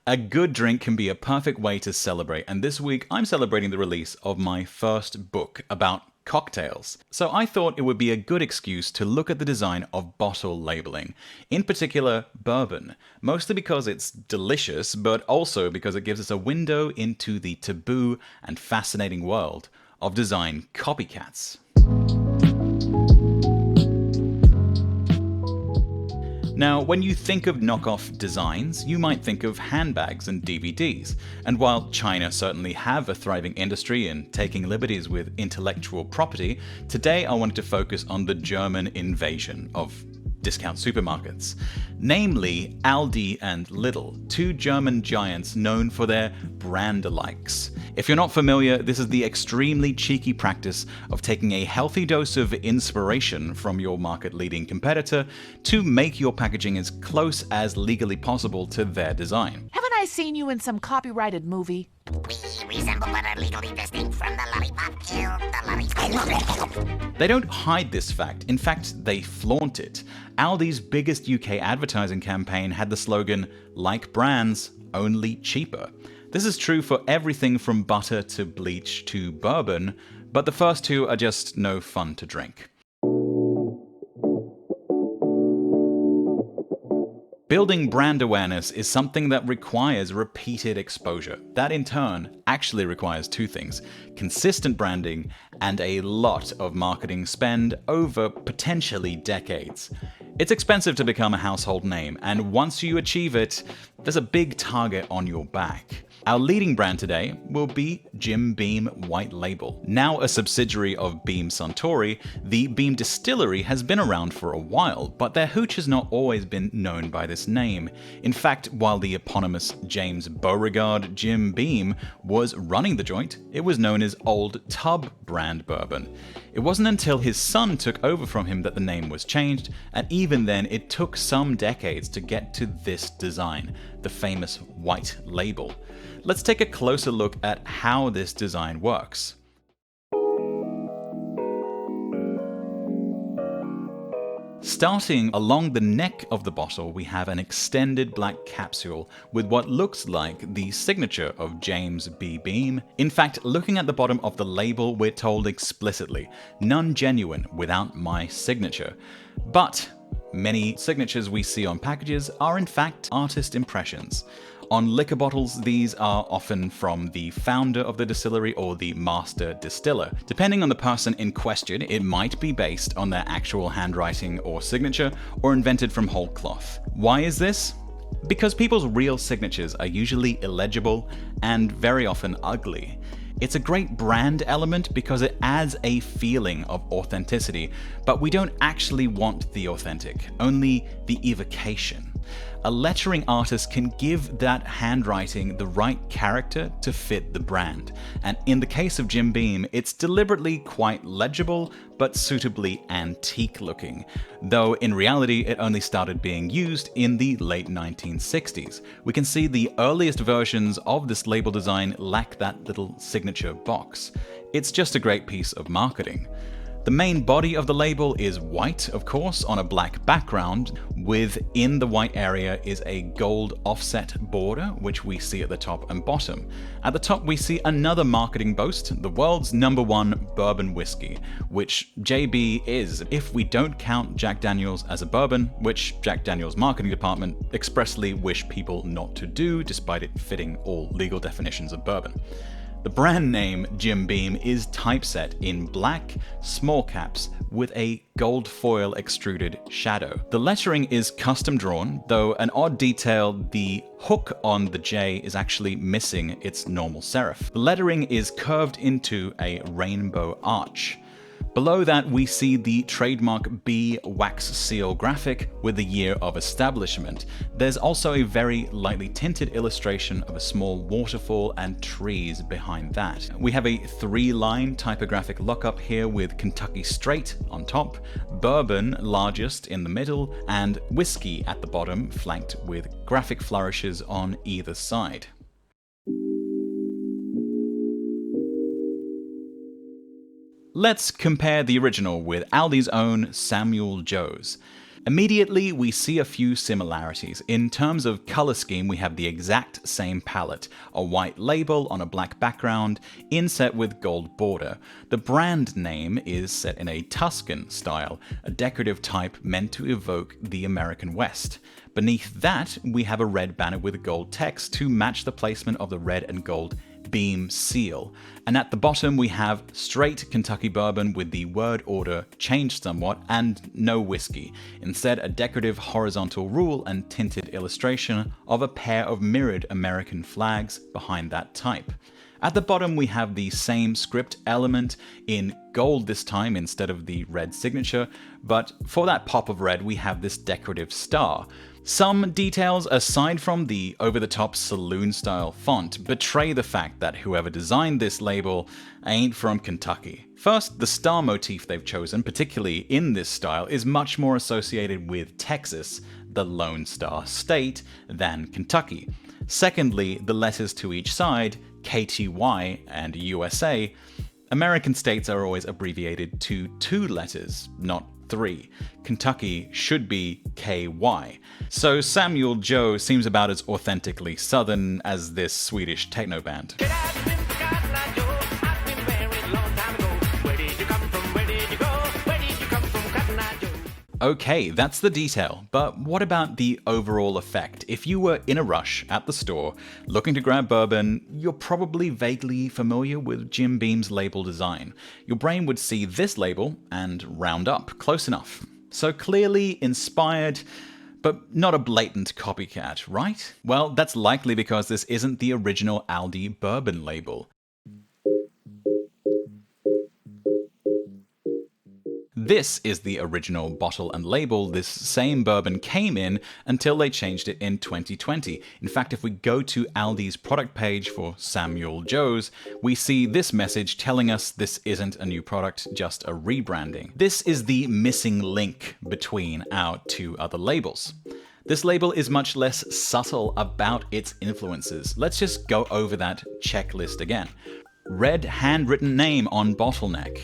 A good drink can be a perfect way to celebrate, and this week I'm celebrating the release of my first book about cocktails. So I thought it would be a good excuse to look at the design of bottle labeling, in particular bourbon, mostly because it's delicious, but also because it gives us a window into the taboo and fascinating world of design copycats. Now, when you think of knockoff designs, you might think of handbags and DVDs. And while China certainly have a thriving industry in taking liberties with intellectual property, today I wanted to focus on the German invasion of discount supermarkets. Namely, Aldi and Lidl, two German giants known for their brand-alikes. If you're not familiar, this is the extremely cheeky practice of taking a healthy dose of inspiration from your market-leading competitor to make your packaging as close as legally possible to their design. Haven't I seen you in some copyrighted movie? We resemble but are legally distinct from the lollipop kill. The lollipop. They don't hide this fact. In fact, they flaunt it. Aldi's biggest UK advertising campaign had the slogan, "Like brands, only cheaper." This is true for everything from butter to bleach to bourbon, but the first two are just no fun to drink. Building brand awareness is something that requires repeated exposure. That in turn actually requires two things: consistent branding and a lot of marketing spend over potentially decades. It's expensive to become a household name, and once you achieve it, there's a big target on your back. Our leading brand today will be Jim Beam White Label. Now a subsidiary of Beam Suntory, the Beam Distillery has been around for a while, but their hooch has not always been known by this name. In fact, while the eponymous James Beauregard Jim Beam was running the joint, it was known as Old Tub brand bourbon. It wasn't until his son took over from him that the name was changed, and even then it took some decades to get to this design, the famous white label. Let's take a closer look at how this design works. Starting along the neck of the bottle, we have an extended black capsule with what looks like the signature of James B. Beam. In fact, looking at the bottom of the label, we're told explicitly, "None genuine without my signature." But many signatures we see on packages are in fact artist impressions. On liquor bottles, these are often from the founder of the distillery or the master distiller. Depending on the person in question, it might be based on their actual handwriting or signature, or invented from whole cloth. Why is this? Because people's real signatures are usually illegible and very often ugly. It's a great brand element because it adds a feeling of authenticity, but we don't actually want the authentic, only the evocation. A lettering artist can give that handwriting the right character to fit the brand, and in the case of Jim Beam, it's deliberately quite legible but suitably antique looking, though in reality it only started being used in the late 1960s. We can see the earliest versions of this label design lack that little signature box. It's just a great piece of marketing. The main body of the label is white, of course, on a black background. Within the white area is a gold offset border, which we see at the top and bottom. At the top, we see another marketing boast, the world's #1 bourbon whiskey, which JB is, if we don't count Jack Daniel's as a bourbon, which Jack Daniel's marketing department expressly wish people not to do, despite it fitting all legal definitions of bourbon. The brand name Jim Beam is typeset in black, small caps, with a gold foil extruded shadow. The lettering is custom drawn, though an odd detail, the hook on the J is actually missing its normal serif. The lettering is curved into a rainbow arch. Below that, we see the trademark B wax seal graphic with the year of establishment. There's also a very lightly tinted illustration of a small waterfall and trees behind that. We have a 3-line typographic lockup here with Kentucky Straight on top, bourbon largest in the middle, and whiskey at the bottom, flanked with graphic flourishes on either side. Let's compare the original with Aldi's own Samuel Joe's. Immediately, we see a few similarities. In terms of color scheme, we have the exact same palette, a white label on a black background, inset with gold border. The brand name is set in a Tuscan style, a decorative type meant to evoke the American West. Beneath that, we have a red banner with gold text to match the placement of the red and gold Beam seal. And at the bottom we have straight Kentucky bourbon with the word order changed somewhat and no whiskey. Instead, a decorative horizontal rule and tinted illustration of a pair of mirrored American flags behind that type. At the bottom we have the same script element in gold this time instead of the red signature, but for that pop of red we have this decorative star. Some details aside from the over-the-top saloon-style font betray the fact that whoever designed this label ain't from Kentucky. First, the star motif they've chosen, particularly in this style, is much more associated with Texas, the Lone Star State, than Kentucky. Secondly, the letters to each side, KTY and USA, American states are always abbreviated to 2 letters, not 3. Kentucky should be KY. So Samuel Joe seems about as authentically Southern as this Swedish techno band. Okay, that's the detail, but what about the overall effect? If you were in a rush at the store, looking to grab bourbon, you're probably vaguely familiar with Jim Beam's label design. Your brain would see this label and round up, close enough. So clearly inspired, but not a blatant copycat, right? Well, that's likely because this isn't the original Aldi bourbon label. This is the original bottle and label this same bourbon came in until they changed it in 2020. In fact, if we go to Aldi's product page for Samuel Joe's, we see this message telling us this isn't a new product, just a rebranding. This is the missing link between our 2 other labels. This label is much less subtle about its influences. Let's just go over that checklist again. Red handwritten name on bottleneck.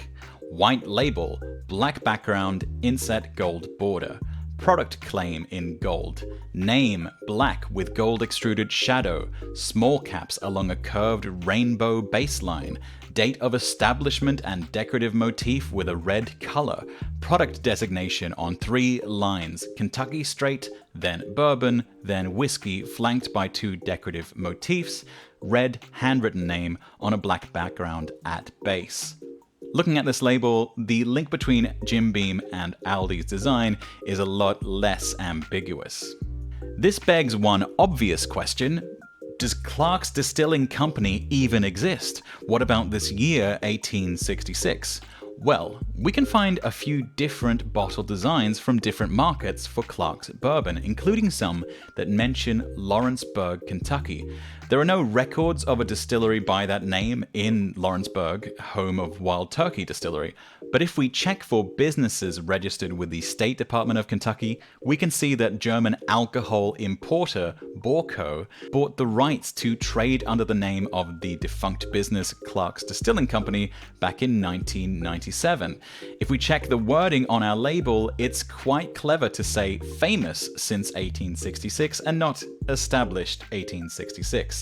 White label, black background, inset gold border. Product claim in gold. Name black with gold extruded shadow. Small caps along a curved rainbow baseline. Date of establishment and decorative motif with a red color. Product designation on 3 lines. Kentucky straight, then bourbon, then whiskey, flanked by 2 decorative motifs. Red handwritten name on a black background at base. Looking at this label, the link between Jim Beam and Aldi's design is a lot less ambiguous. This begs one obvious question. Does Clark's Distilling Company even exist? What about this year, 1866? Well, we can find a few different bottle designs from different markets for Clark's bourbon, including some that mention Lawrenceburg, Kentucky. There are no records of a distillery by that name in Lawrenceburg, home of Wild Turkey Distillery, but if we check for businesses registered with the State Department of Kentucky, we can see that German alcohol importer Borco bought the rights to trade under the name of the defunct business Clark's Distilling Company back in 1997. If we check the wording on our label, it's quite clever to say famous since 1866 and not established 1866.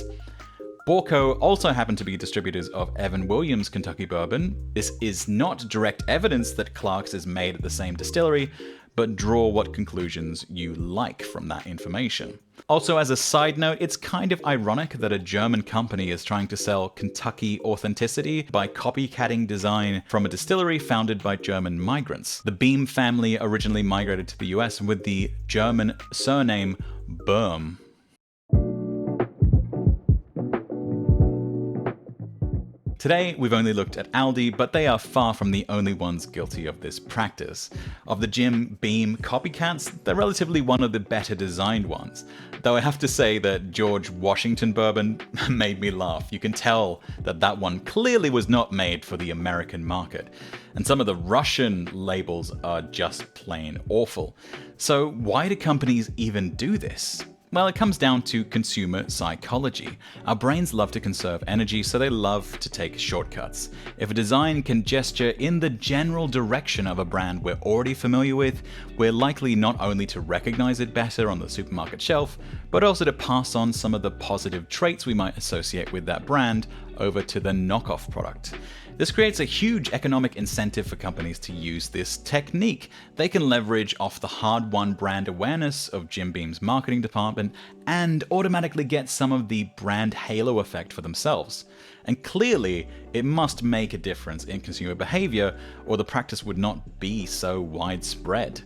Borco also happen to be distributors of Evan Williams Kentucky bourbon. This is not direct evidence that Clark's is made at the same distillery, but draw what conclusions you like from that information. Also, as a side note, it's kind of ironic that a German company is trying to sell Kentucky authenticity by copycatting design from a distillery founded by German migrants. The Beam family originally migrated to the US with the German surname Böhm. Today, we've only looked at Aldi, but they are far from the only ones guilty of this practice. Of the Jim Beam copycats, they're relatively one of the better designed ones. Though I have to say that George Washington bourbon made me laugh. You can tell that that one clearly was not made for the American market. And some of the Russian labels are just plain awful. So why do companies even do this? Well, it comes down to consumer psychology. Our brains love to conserve energy, so they love to take shortcuts. If a design can gesture in the general direction of a brand we're already familiar with, we're likely not only to recognize it better on the supermarket shelf, but also to pass on some of the positive traits we might associate with that brand over to the knockoff product. This creates a huge economic incentive for companies to use this technique. They can leverage off the hard-won brand awareness of Jim Beam's marketing department and automatically get some of the brand halo effect for themselves. And clearly, it must make a difference in consumer behavior, or the practice would not be so widespread.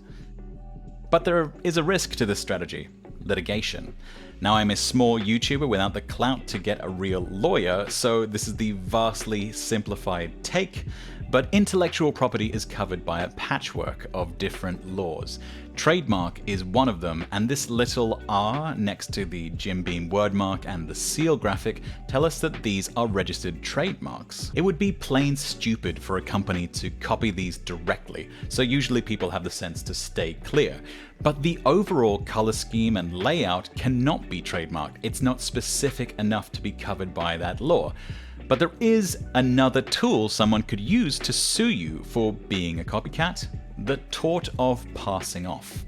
But there is a risk to this strategy: litigation. Now, I'm a small YouTuber without the clout to get a real lawyer, so this is the vastly simplified take, but intellectual property is covered by a patchwork of different laws. Trademark is one of them, and this little R next to the Jim Beam wordmark and the seal graphic tell us that these are registered trademarks. It would be plain stupid for a company to copy these directly, so usually people have the sense to stay clear. But the overall color scheme and layout cannot be trademarked. It's not specific enough to be covered by that law. But there is another tool someone could use to sue you for being a copycat: the tort of passing off.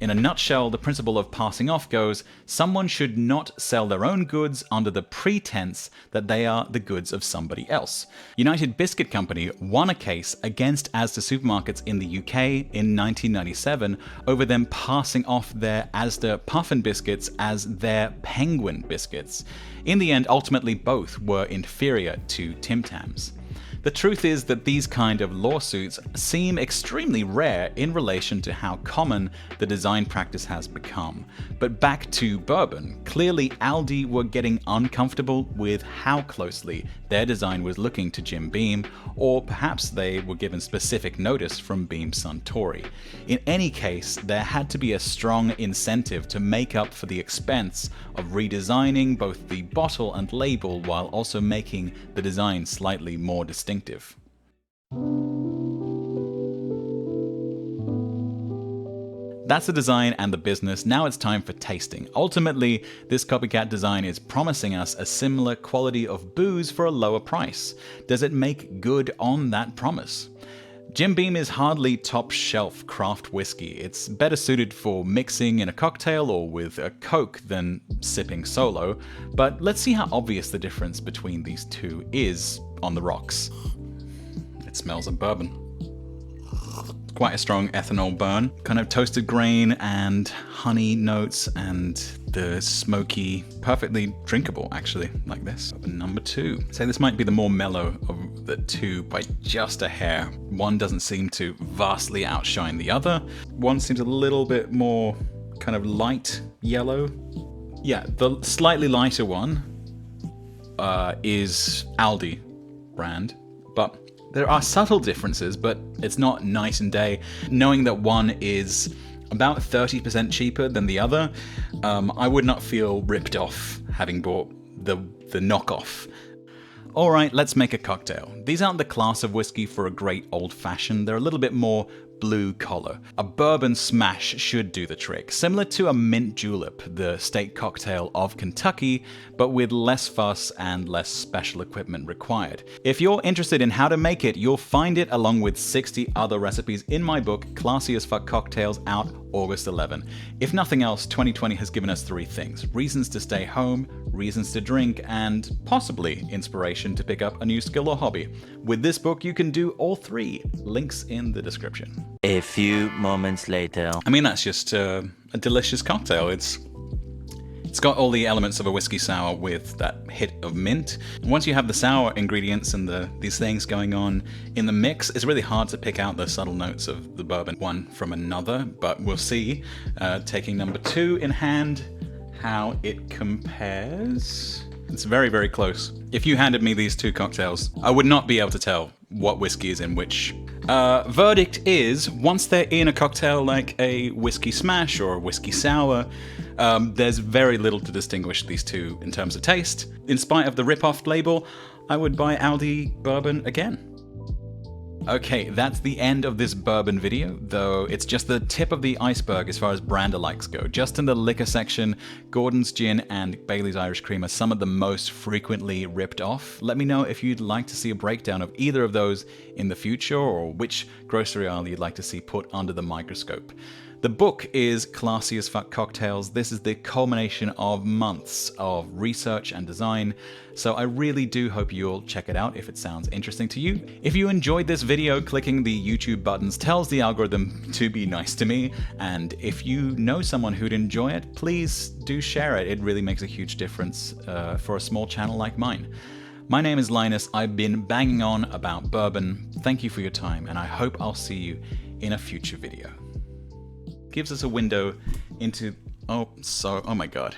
In a nutshell, the principle of passing off goes, someone should not sell their own goods under the pretense that they are the goods of somebody else. United Biscuit Company won a case against Asda supermarkets in the UK in 1997 over them passing off their Asda Puffin biscuits as their Penguin biscuits. In the end, ultimately both were inferior to Tim Tams. The truth is that these kind of lawsuits seem extremely rare in relation to how common the design practice has become. But back to bourbon, clearly Aldi were getting uncomfortable with how closely their design was looking to Jim Beam, or perhaps they were given specific notice from Beam Suntory. In any case, there had to be a strong incentive to make up for the expense of redesigning both the bottle and label while also making the design slightly more distinctive. That's the design and the business. Now it's time for tasting. Ultimately, this copycat design is promising us a similar quality of booze for a lower price. Does it make good on that promise? Jim Beam is hardly top-shelf craft whiskey. It's better suited for mixing in a cocktail or with a Coke than sipping solo, but let's see how obvious the difference between these two is on the rocks. It smells of bourbon. Quite a strong ethanol burn, kind of toasted grain and honey notes, and the smoky, perfectly drinkable actually, like this. Bourbon number 2. I'd say this might be the more mellow of the two by just a hair. One doesn't seem to vastly outshine the other. One seems a little bit more kind of light yellow. Yeah, the slightly lighter one is Aldi brand, but there are subtle differences, but it's not night and day. Knowing that one is about 30% cheaper than the other, I would not feel ripped off having bought the knockoff. Alright, let's make a cocktail. These aren't the class of whiskey for a great old-fashioned, they're a little bit more blue collar. A bourbon smash should do the trick, similar to a mint julep, the state cocktail of Kentucky, but with less fuss and less special equipment required. If you're interested in how to make it, you'll find it along with 60 other recipes in my book, Classy as Fuck Cocktails, out August 11. If nothing else, 2020 has given us 3 things: reasons to stay home, reasons to drink, and possibly inspiration to pick up a new skill or hobby. With this book, you can do all 3. Links in the description. A few moments later. I mean, that's just a delicious cocktail. It's got all the elements of a whiskey sour with that hit of mint. Once you have the sour ingredients and these things going on in the mix, it's really hard to pick out the subtle notes of the bourbon one from another, but we'll see, taking number 2 in hand, how it compares. It's very, very close. If you handed me these 2 cocktails, I would not be able to tell what whiskey is in which. Verdict is, once they're in a cocktail like a whiskey smash or a whiskey sour, there's very little to distinguish these two in terms of taste. In spite of the rip-off label, I would buy Aldi bourbon again. Okay, that's the end of this bourbon video, though it's just the tip of the iceberg as far as brand alikes go. Just in the liquor section, Gordon's Gin and Bailey's Irish Cream are some of the most frequently ripped off. Let me know if you'd like to see a breakdown of either of those in the future, or which grocery aisle you'd like to see put under the microscope. The book is Classy as Fuck Cocktails. This is the culmination of months of research and design, so I really do hope you'll check it out if it sounds interesting to you. If you enjoyed this video, clicking the YouTube buttons tells the algorithm to be nice to me, and if you know someone who'd enjoy it, please do share it. It really makes a huge difference for a small channel like mine. My name is Linus. I've been banging on about bourbon. Thank you for your time, and I hope I'll see you in a future video. Gives us a window into, oh my god.